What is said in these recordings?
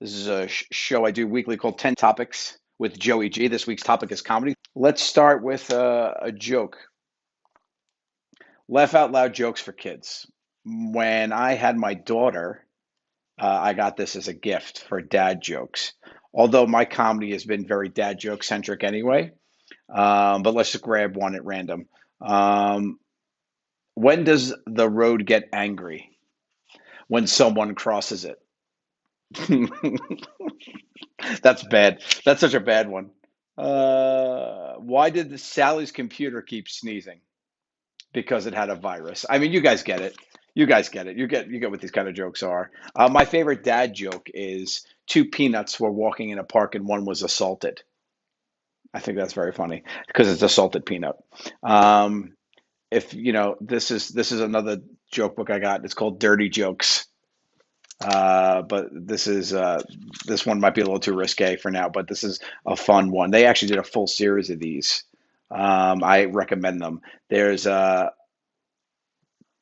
This is a show I do weekly called 10 Topics with Joey G. This week's topic is comedy. Let's start with a joke. Laugh out loud jokes for kids. When I had my daughter, I got this as a gift for dad jokes. Although my comedy has been very dad joke centric anyway, but let's just grab one at random. Um, when does the road get angry? When someone crosses it. That's bad. That's such a bad one. Why did the Sally's computer keep sneezing? Because it had a virus. I mean, you guys get it. You guys get it. You get what these kind of jokes are. My favorite dad joke is two peanuts were walking in a park and one was assaulted. I think that's very funny because it's assaulted peanut. Um, if you know, this is another joke book I got. It's called Dirty Jokes. But this one might be a little too risque for now, but this is a fun one. They actually did a full series of these. I recommend them. There's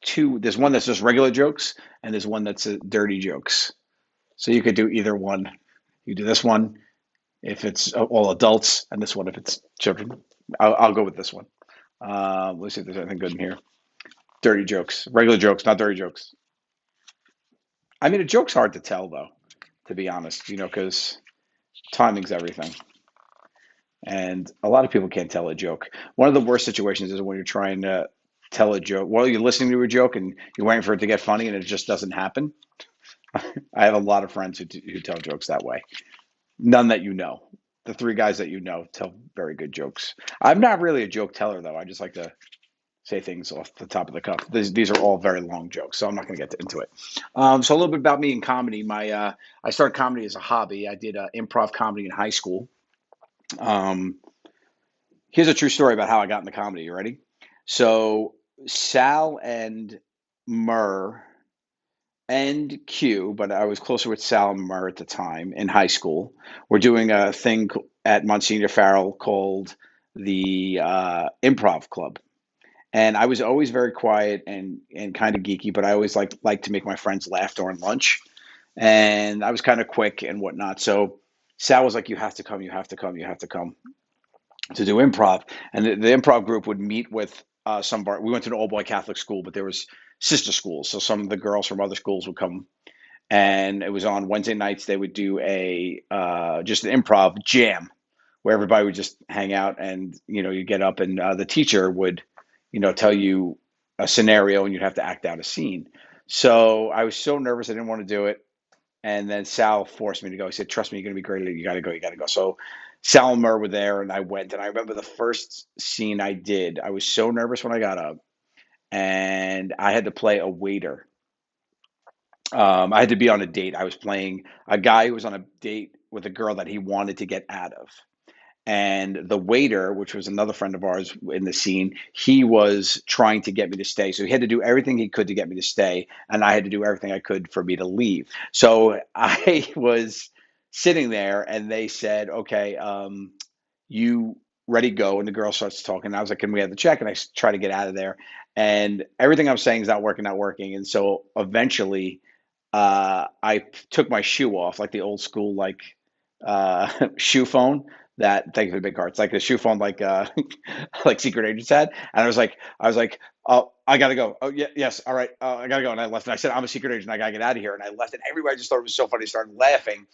two. There's one that's just regular jokes, and there's one that's dirty jokes. So you could do either one. You do this one if it's all adults, and this one if it's children. I'll go with this one. Let's see if there's anything good in here. Dirty jokes, regular jokes, not dirty jokes. I mean, a joke's hard to tell though, to be honest. Because timing's everything. And a lot of people can't tell a joke. One of the worst situations is when you're trying to tell a joke. Well, you're listening to a joke and you're waiting for it to get funny and it just doesn't happen. I have a lot of friends who tell jokes that way. None that you know. The three guys that you know tell very good jokes. I'm not really a joke teller, though. I just like to say things off the top of the cuff. These are all very long jokes, so I'm not going to get into it. So a little bit about me in comedy. I started comedy as a hobby. I did improv comedy in high school. Um, Here's a true story about how I got into comedy. You ready? So Sal and Murr and Q, but I was closer with Sal and Murr at the time in high school. We're doing a thing at Monsignor Farrell called the Improv Club. And I was always very quiet and kind of geeky, but I always like to make my friends laugh during lunch. And I was kind of quick and whatnot. So Sal was like, "You have to come, you have to come, you have to come to do improv." And the improv group would meet with some of our. We went to an all boy Catholic school, but there was sister schools, so some of the girls from other schools would come. And it was on Wednesday nights. They would do a just an improv jam where everybody would just hang out, and you get up, and the teacher would tell you a scenario, and you'd have to act out a scene. So I was so nervous, I didn't want to do it. And then Sal forced me to go. He said, "Trust me, you're going to be great. You got to go. You got to go." So Sal and Murr were there, and I went. And I remember the first scene I did. I was so nervous when I got up, and I had to play a waiter. I had to be on a date. I was playing a guy who was on a date with a girl that he wanted to get out of. And the waiter, which was another friend of ours in the scene, he was trying to get me to stay. So he had to do everything he could to get me to stay, and I had to do everything I could for me to leave. So I was sitting there, and they said, "Okay, you ready, go?" And the girl starts talking. I was like, "Can we have the check?" And I try to get out of there, and everything I'm saying is not working, not working. And so eventually, I took my shoe off, like the old school, like shoe phone. That thank you for the big cards, like the shoe phone, like like secret agents had. And I was like, "Oh, I gotta go. Oh, yeah, yes, all right, I gotta go." And I left. And I said, "I'm a secret agent. I gotta get out of here." And I left. And everybody just thought it was so funny. Started laughing,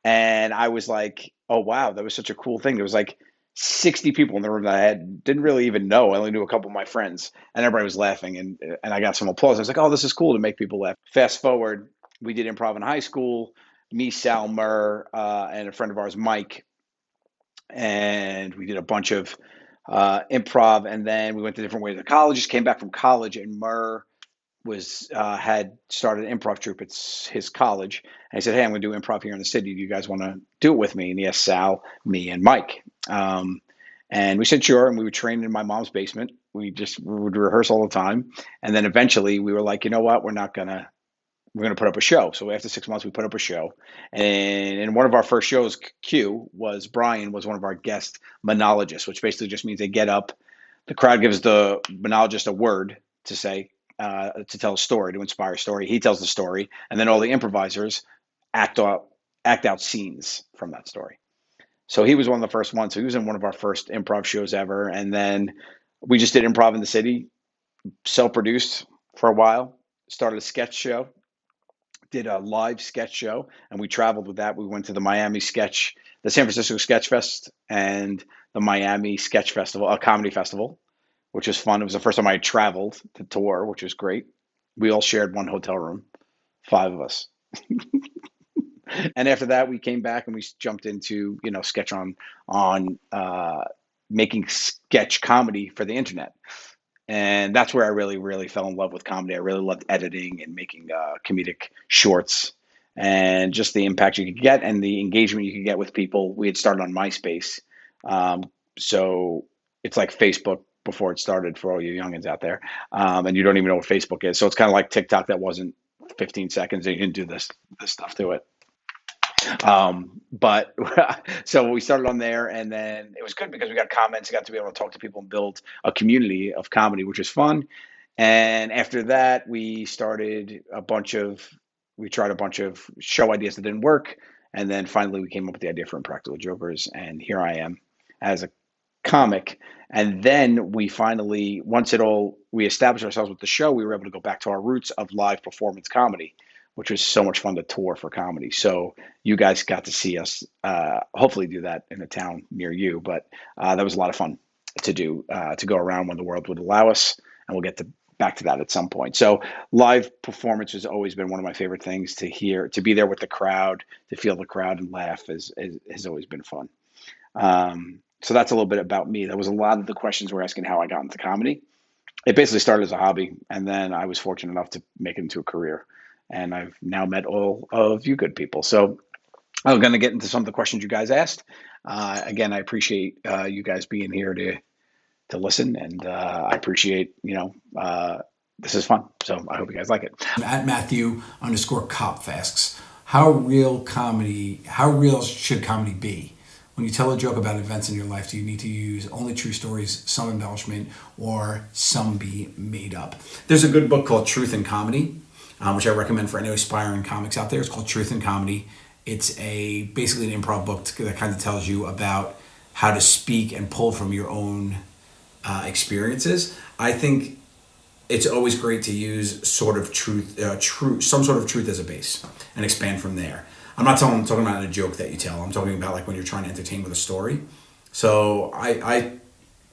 and I was like, "Oh wow, that was such a cool thing." There was like 60 people in the room that I had didn't really even know. I only knew a couple of my friends, and everybody was laughing, and I got some applause. I was like, "Oh, this is cool to make people laugh." Fast forward, we did improv in high school. Me, Sal, Murr, and a friend of ours, Mike, and we did a bunch of improv. And then we went to different ways of colleges. Came back from college, and Murr was had started an improv troupe. It's his college, and he said, "Hey, I'm going to do improv here in the city. Do you guys want to do it with me?" And he asked Sal, me, and Mike. And we said sure, and we would train in my mom's basement. We would rehearse all the time, and then eventually we were like, you know what, we're going to put up a show. So after 6 months, we put up a show. And in one of our first shows, Brian was one of our guest monologists, which basically just means they get up, the crowd gives the monologist a word to say, to tell a story, to inspire a story. He tells the story, and then all the improvisers act out, act out scenes from that story. So he was one of the first ones. So he was in one of our first improv shows ever. And then we just did improv in the city, self-produced for a while, started a sketch show, did a live sketch show, and we traveled with that. We went to the San Francisco Sketch Fest and the Miami Sketch Festival, a comedy festival, which was fun. It was the first time I traveled to tour, which was great. We all shared one hotel room, 5 of us. And after that, we came back and we jumped into sketch on making sketch comedy for the internet. And that's where I really, really fell in love with comedy. I really loved editing and making comedic shorts, and just the impact you could get and the engagement you could get with people. We had started on MySpace. So it's like Facebook before it started for all you youngins out there. And you don't even know what Facebook is. So it's kind of like TikTok that wasn't 15 seconds and you can do this stuff to it. But so we started on there, and then it was good because we got comments, got to be able to talk to people and build a community of comedy, which was fun. And after that, we tried a bunch of show ideas that didn't work. And then finally we came up with the idea for Impractical Jokers. And here I am as a comic. And then we established ourselves with the show, we were able to go back to our roots of live performance comedy, which was so much fun to tour for comedy. So you guys got to see us hopefully do that in a town near you. But that was a lot of fun to do, to go around when the world would allow us. And we'll get back to that at some point. So live performance has always been one of my favorite things to hear, to be there with the crowd, to feel the crowd and laugh has always been fun. So that's a little bit about me. That was a lot of the questions were asking how I got into comedy. It basically started as a hobby, and then I was fortunate enough to make it into a career. And I've now met all of you good people. So I'm going to get into some of the questions you guys asked. Again, I appreciate you guys being here to listen, and I appreciate, this is fun. So I hope you guys like it. At Matthew_Kopf asks, how real should comedy be? When you tell a joke about events in your life, do you need to use only true stories, some embellishment, or some be made up? There's a good book called Truth in Comedy, which I recommend for any aspiring comics out there. It's called Truth in Comedy. It's basically an improv book that kind of tells you about how to speak and pull from your own experiences. I think it's always great to use some sort of truth as a base and expand from there. I'm not talking about a joke that you tell. I'm talking about like when you're trying to entertain with a story. So I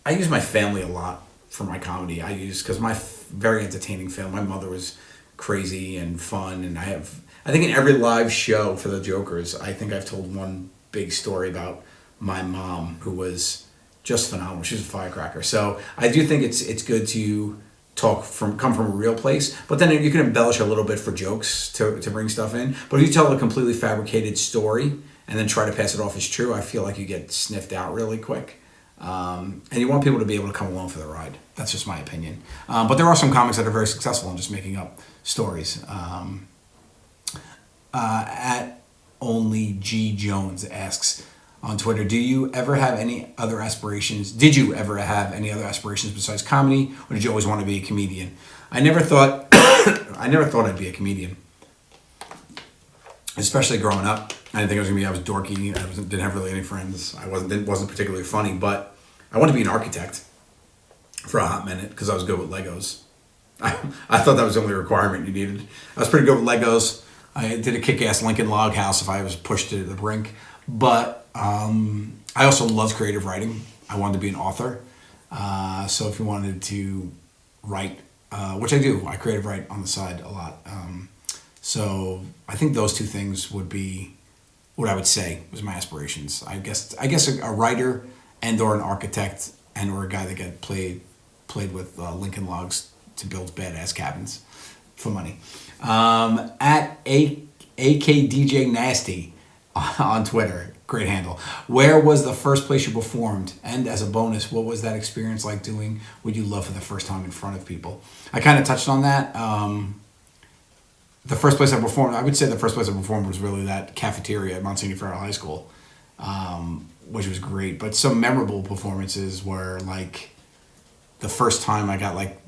use my family a lot for my comedy. Because my very entertaining family. My mother was crazy and fun, and I think in every live show for the Jokers, I think I've told one big story about my mom, who was just phenomenal. She was a firecracker. So I do think it's good to come from a real place, but then you can embellish a little bit for jokes to bring stuff in. But if you tell a completely fabricated story and then try to pass it off as true, I feel like you get sniffed out really quick. And you want people to be able to come along for the ride. That's just my opinion. But there are some comics that are very successful in just making up stories. At Only G Jones asks on Twitter, did you ever have any other aspirations besides comedy, or did you always want to be a comedian? I never thought I'd be a comedian, especially growing up. I didn't think I was dorky. Didn't have really any friends. I wasn't particularly funny, but I wanted to be an architect for a hot minute because I was good with Legos. I thought that was the only requirement you needed. I was pretty good with Legos. I did a kick-ass Lincoln log house if I was pushed to the brink. But I also loved creative writing. I wanted to be an author. So if you wanted to write, which I do, I creative write on the side a lot. So I think those two things would be what I would say was my aspirations. I guess a writer and or an architect and or a guy that got played with Lincoln logs to build badass cabins for money. At AKDJ Nasty on Twitter, great handle. Where was the first place you performed? And as a bonus, what was that experience like doing what you love for the first time in front of people? I kind of touched on that. The first place I performed, I would say the first place I performed was really that cafeteria at Monsignor Farrell High School, which was great. But some memorable performances were like the first time I got like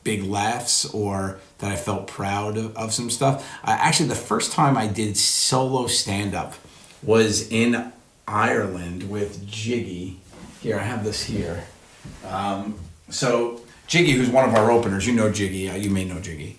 big laughs or that I felt proud of some stuff. Actually, the first time I did solo stand up was in Ireland with Jiggy. Here, I have this here. So Jiggy, who's one of our openers, you know Jiggy, you may know Jiggy.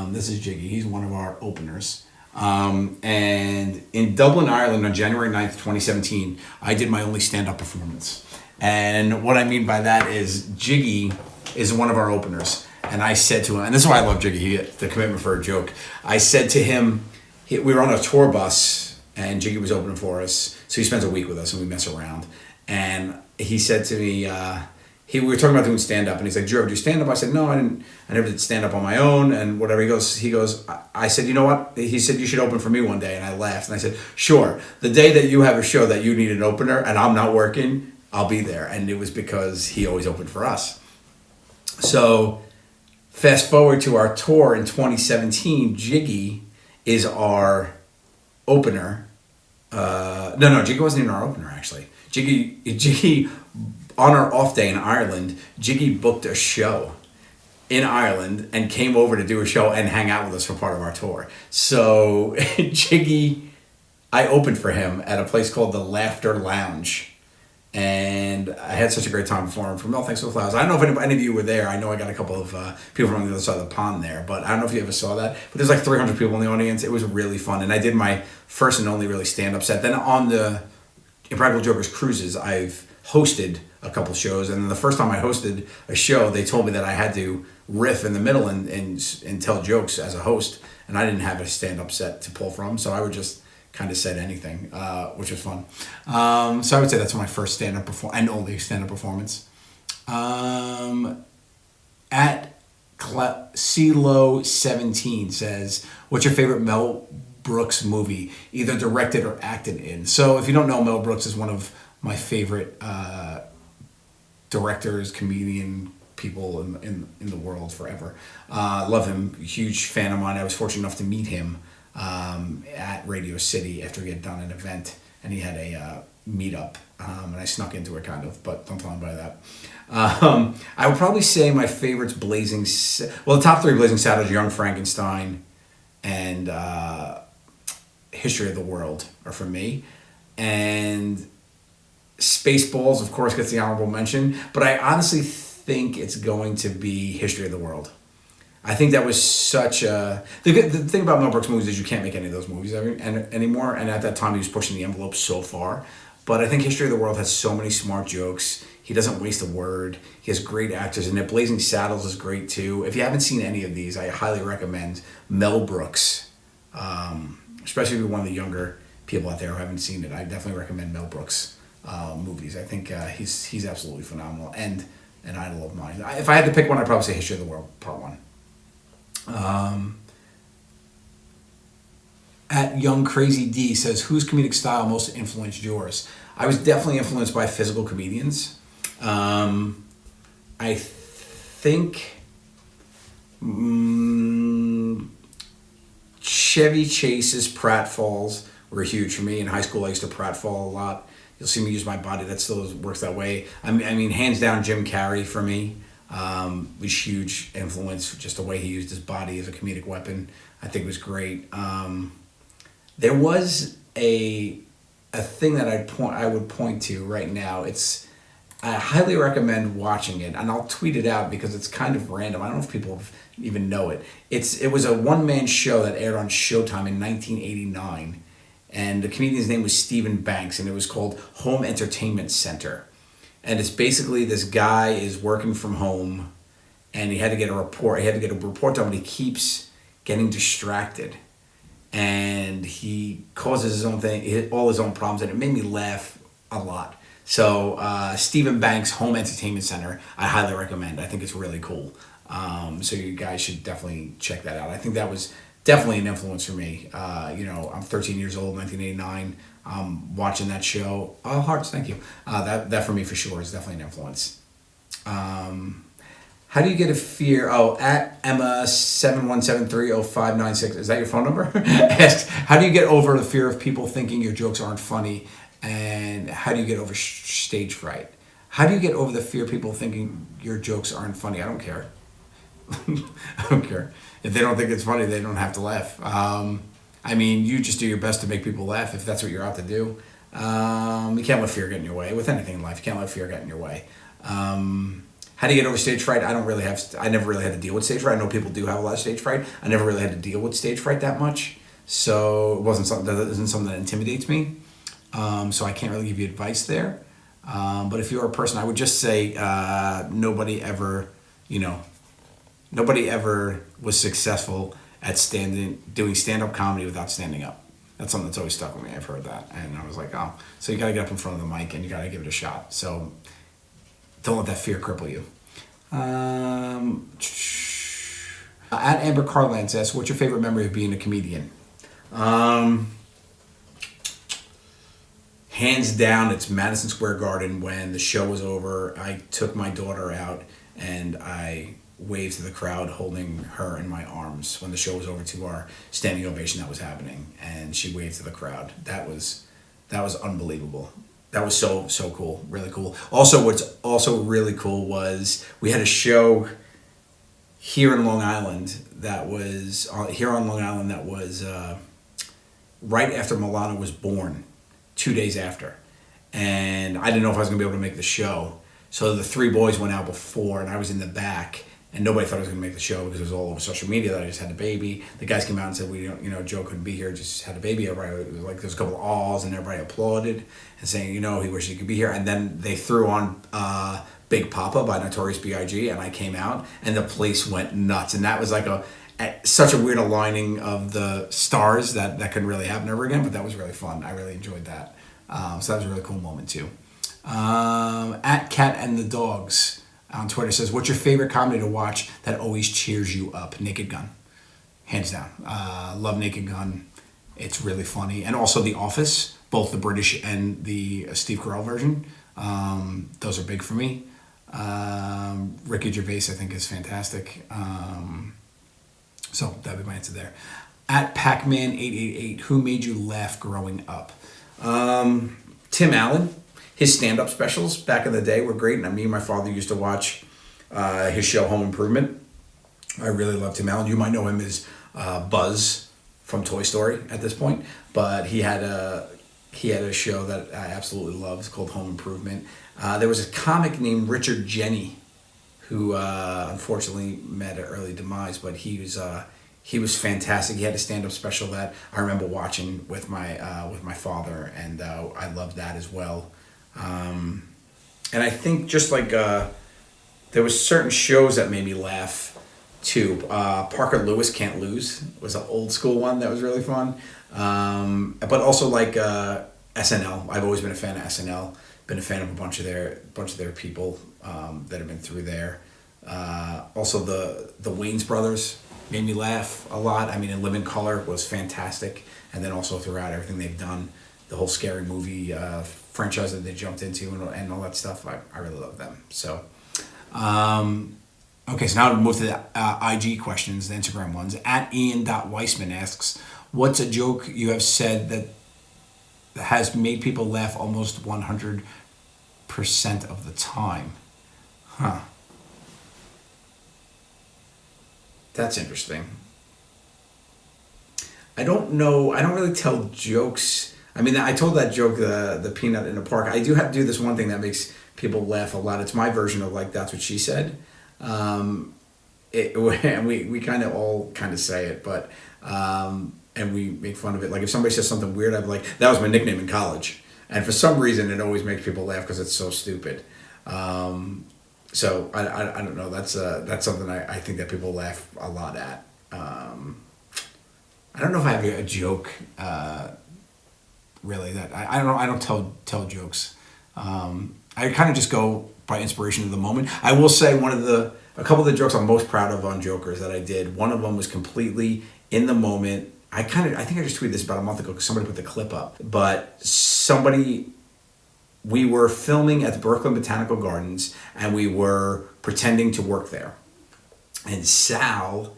This is Jiggy. He's one of our openers. And in Dublin, Ireland on January 9th, 2017, I did my only stand-up performance. And what I mean by that is Jiggy is one of our openers. And I said to him, and this is why I love Jiggy, the commitment for a joke. I said to him, we were on a tour bus and Jiggy was opening for us. So he spends a week with us and we mess around. And he said to me, we were talking about doing stand-up, and he's like, "Do you ever do stand-up?" I said, "No, I didn't. I never did stand-up on my own," and whatever. He goes, I said, "You know what?" He said, "You should open for me one day," and I laughed, and I said, "Sure. The day that you have a show that you need an opener, and I'm not working, I'll be there." And it was because he always opened for us. So, fast forward to our tour in 2017, Jiggy is our opener. No, Jiggy wasn't even our opener, actually. Jiggy, on our off day in Ireland, Jiggy booked a show in Ireland and came over to do a show and hang out with us for part of our tour. So Jiggy, I opened for him at a place called the Laughter Lounge. And I had such a great time performing for Mel Thanks for the Flowers. I don't know if any of you were there. I know I got a couple of people from the other side of the pond there, but I don't know if you ever saw that. But there's like 300 people in the audience. It was really fun. And I did my first and only really stand-up set. Then on the Impractical Jokers cruises, I've hosted a couple shows, and the first time I hosted a show, they told me that I had to riff in the middle and tell jokes as a host, and I didn't have a stand-up set to pull from, so I would just kind of said anything, which was fun. So I would say that's my first stand-up and only stand-up performance. At CeeLo17 says, "What's your favorite Mel Brooks movie, either directed or acted in?" So if you don't know, Mel Brooks is one of my favorite directors, comedian people in the world forever. Love him, huge fan of mine. I was fortunate enough to meet him at Radio City after he had done an event, and he had a meetup, and I snuck into it kind of, but don't tell anybody that. I would probably say my favorites the top three Blazing Saddles, Young Frankenstein, and History of the World are for me. And Spaceballs, of course, gets the honorable mention, but I honestly think it's going to be History of the World. I think that was such a... The thing about Mel Brooks movies is you can't make any of those movies anymore, and at that time he was pushing the envelope so far. But I think History of the World has so many smart jokes. He doesn't waste a word. He has great actors in it. Blazing Saddles is great too. If you haven't seen any of these, I highly recommend Mel Brooks, especially if you're one of the younger people out there who haven't seen it. I definitely recommend Mel Brooks movies. I think he's absolutely phenomenal and an idol of mine. If I had to pick one, I'd probably say History of the World, Part 1. At Young Crazy D says, "Whose comedic style most influenced yours?" I was definitely influenced by physical comedians. I think Chevy Chase's pratfalls were huge for me. In high school, I used to pratfall a lot. You'll see me use my body. That still works that way. I mean, hands down, Jim Carrey for me was huge influence. Just the way he used his body as a comedic weapon, I think was great. There was a thing that I would point to right now. I highly recommend watching it, and I'll tweet it out because it's kind of random. I don't know if people even know it. It was a one-man show that aired on Showtime in 1989, and the comedian's name was Stephen Banks, and it was called Home Entertainment Center. And it's basically this guy is working from home, and he had to get a report. He had to get a report done, but he keeps getting distracted, and he causes his own thing, all his own problems, and it made me laugh a lot. So Stephen Banks Home Entertainment Center, I highly recommend. I think it's really cool. So you guys should definitely check that out. I think that was definitely an influence for me. I'm 13 years old, 1989. Watching that show. Oh, hearts, thank you. That for me for sure is definitely an influence. How do you get a fear? Oh, at Emma71730596. Is that your phone number? Asks, how do you get over the fear of people thinking your jokes aren't funny? And how do you get over stage fright? How do you get over the fear of people thinking your jokes aren't funny? I don't care. I don't care. If they don't think it's funny, they don't have to laugh. I mean, you just do your best to make people laugh if that's what you're out to do. You can't let fear get in your way with anything in life. You can't let fear get in your way. How do you get over stage fright? I don't really have. I never really had to deal with stage fright. I know people do have a lot of stage fright. I never really had to deal with stage fright that much, so it wasn't something that isn't something that intimidates me. So I can't really give you advice there. But if you're a person, I would just say nobody ever, you know, nobody ever was successful at doing stand-up comedy without standing up. That's something that's always stuck with me. I've heard that, and I was like, oh, so you got to get up in front of the mic and you got to give it a shot. So don't let that fear cripple you. At Amber Carlance asks, what's your favorite memory of being a comedian? Hands down, it's Madison Square Garden. When the show was over, I took my daughter out and I waved to the crowd holding her in my arms when the show was over to our standing ovation that was happening, and she waved to the crowd. That was unbelievable. That was so cool, really cool. Also, what's also really cool was we had a show here in Long Island that was right after Milana was born, 2 days after, and I didn't know if I was gonna be able to make the show. So the three boys went out before, and I was in the back, and nobody thought I was gonna make the show because it was all over social media that I just had a baby. The guys came out and said, "We don't, Joe couldn't be here, just had a baby." Everybody, it was like there's a couple of ahs, and everybody applauded and saying, he wished he could be here. And then they threw on Big Papa by Notorious B.I.G., and I came out, and the place went nuts. And that was like such a weird aligning of the stars that couldn't really happen ever again, but that was really fun. I really enjoyed that. So that was a really cool moment too. At Cat and the Dogs on Twitter says, what's your favorite comedy to watch that always cheers you up? Naked Gun. Hands down. Love Naked Gun. It's really funny. And also The Office, both the British and the Steve Carell version. Those are big for me. Ricky Gervais, I think, is fantastic. So that would be my answer there. At Pacman888, who made you laugh growing up? Tim Allen. His stand-up specials back in the day were great, and me and my father used to watch his show Home Improvement. I really loved Tim Allen. You might know him as Buzz from Toy Story at this point, but he had a show that I absolutely loved called Home Improvement. There was a comic named Richard Jenny who unfortunately met an early demise, but he was fantastic. He had a stand-up special that I remember watching with my father, and I loved that as well. And I think just like there was certain shows that made me laugh too. Parker Lewis Can't Lose was an old school one that was really fun. But also like SNL. I've always been a fan of SNL. Been a fan of a bunch of their people that have been through there. Also the Wayans brothers made me laugh a lot. I mean, In Living Color was fantastic, and then also throughout everything they've done, the whole Scary Movie franchise that they jumped into and all that stuff. I really love them. So, okay, so now we'll move to the IG questions, the Instagram ones. At Ian.Weissman asks, what's a joke you have said that has made people laugh almost 100% of the time? Huh. That's interesting. I don't know. I don't really tell jokes. I mean, I told that joke, the peanut in the park. I do have to do this one thing that makes people laugh a lot. It's my version of like, that's what she said. And we kind of all kind of say it, but and we make fun of it. Like if somebody says something weird, I'm like, that was my nickname in college. And for some reason, it always makes people laugh because it's so stupid. So I don't know. That's something I think that people laugh a lot at. I don't know if I have a joke. Really, that I don't know. I don't tell jokes. I kind of just go by inspiration of the moment. I will say a couple of the jokes I'm most proud of on Jokers that I did. One of them was completely in the moment. I think I just tweeted this about a month ago because somebody put the clip up. But we were filming at the Brooklyn Botanical Gardens, and we were pretending to work there. And Sal,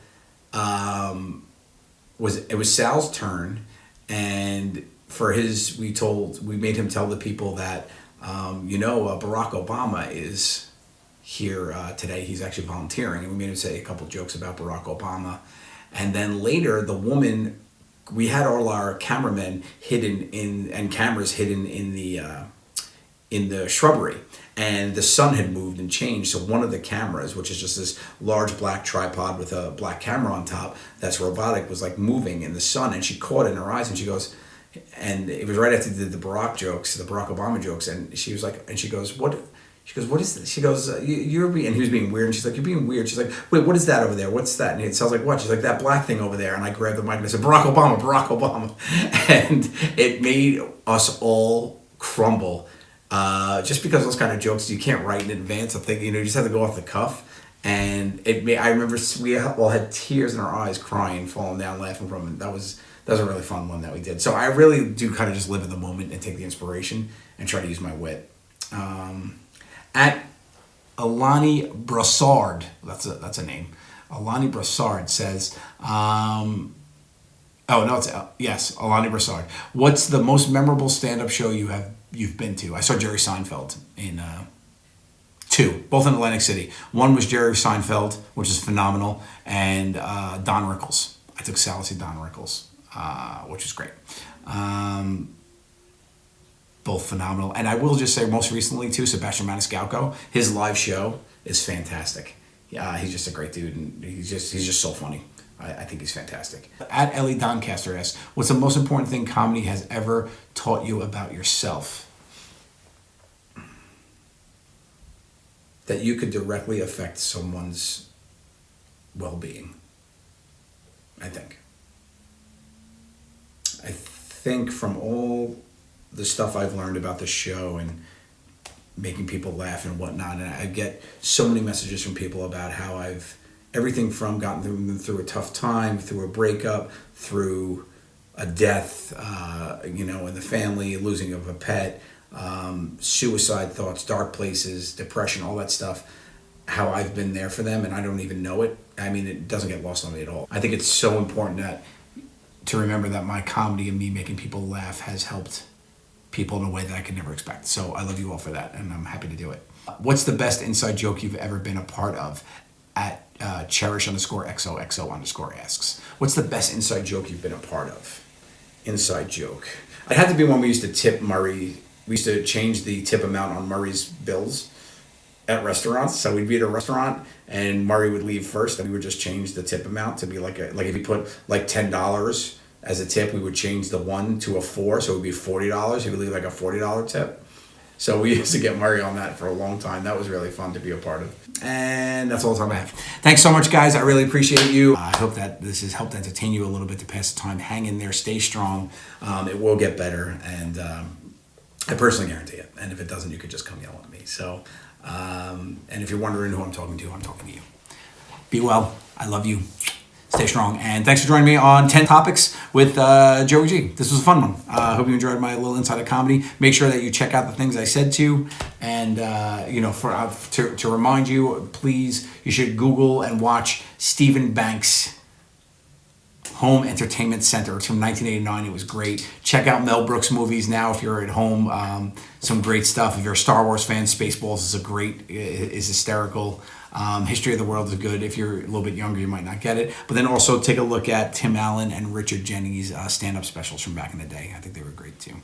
it was Sal's turn, and for we made him tell the people that, Barack Obama here today. He's actually volunteering, and we made him say a couple jokes about Barack Obama. And then later, the woman, we had all our cameramen hidden and cameras hidden in the shrubbery, and the sun had moved and changed. So one of the cameras, which is just this large black tripod with a black camera on top that's robotic, was like moving in the sun, and she caught it in her eyes, and she goes, and it was right after they did the Barack jokes, the Barack Obama jokes, and she was like, and she goes, what? She goes, what is this? She goes, you're being, and he was being weird, and she's like, you're being weird. She's like, wait, what is that over there? What's that? And it sounds like what? She's like, that black thing over there. And I grabbed the mic and I said, Barack Obama, Barack Obama. And it made us all crumble. Just because those kind of jokes you can't write in advance. I think, you just have to go off the cuff. And I remember we all had tears in our eyes, crying, falling down, laughing from it. That was a really fun one that we did. So I really do kind of just live in the moment and take the inspiration and try to use my wit. At Alani Brassard, that's a name. Alani Brassard says, yes, Alani Brassard. What's the most memorable stand-up show you've been to? I saw Jerry Seinfeld in two, both in Atlantic City. One was Jerry Seinfeld, which is phenomenal, and Don Rickles. I took Sal to see Don Rickles, which was great. Both phenomenal. And I will just say most recently too, Sebastian Maniscalco, his live show is fantastic. Yeah, he's just a great dude, and he's just so funny. I think he's fantastic. At Ellie Doncaster asks, what's the most important thing comedy has ever taught you about yourself? That you could directly affect someone's well-being, I think. I think from all the stuff I've learned about the show and making people laugh and whatnot, and I get so many messages from people about how I've everything from gotten them through a tough time, through a breakup, through a death, in the family, losing of a pet, suicide thoughts, dark places, depression, all that stuff, how I've been there for them and I don't even know it. I mean, it doesn't get lost on me at all. I think it's so important to remember that my comedy and me making people laugh has helped people in a way that I could never expect. So I love you all for that, and I'm happy to do it. What's the best inside joke you've ever been a part of? At cherish_XOXO_ asks, what's the best inside joke you've been a part of? Inside joke. It had to be when we used to tip Murray. We used to change the tip amount on Murray's bills at restaurants. So we'd be at a restaurant and Murray would leave first, and we would just change the tip amount to be like if you put like $10 as a tip, we would change the 1 to a 4, so it would be $40. He would leave like a $40 tip. So we used to get Murray on that for a long time. That was really fun to be a part of. And that's all the time I have. Thanks so much, guys. I really appreciate you. I hope that this has helped entertain you a little bit to pass the time. Hang in there. Stay strong. It will get better. And I personally guarantee it. And if it doesn't, you could just come yell at me. So, and if you're wondering who I'm talking to you. Be well. I love you. Stay strong, and thanks for joining me on 10 Topics with Joey G. This was a fun one. I hope you enjoyed my little insight of comedy. Make sure that you check out the things I said to, and to remind you, please, you should Google and watch Stephen Banks' Home Entertainment Center. It's from 1989. It was great. Check out Mel Brooks movies now if you're at home. Some great stuff. If you're a Star Wars fan, Spaceballs is hysterical. History of the World is good. If you're a little bit younger, you might not get it. But then also take a look at Tim Allen and Richard Jennings' stand-up specials from back in the day. I think they were great too.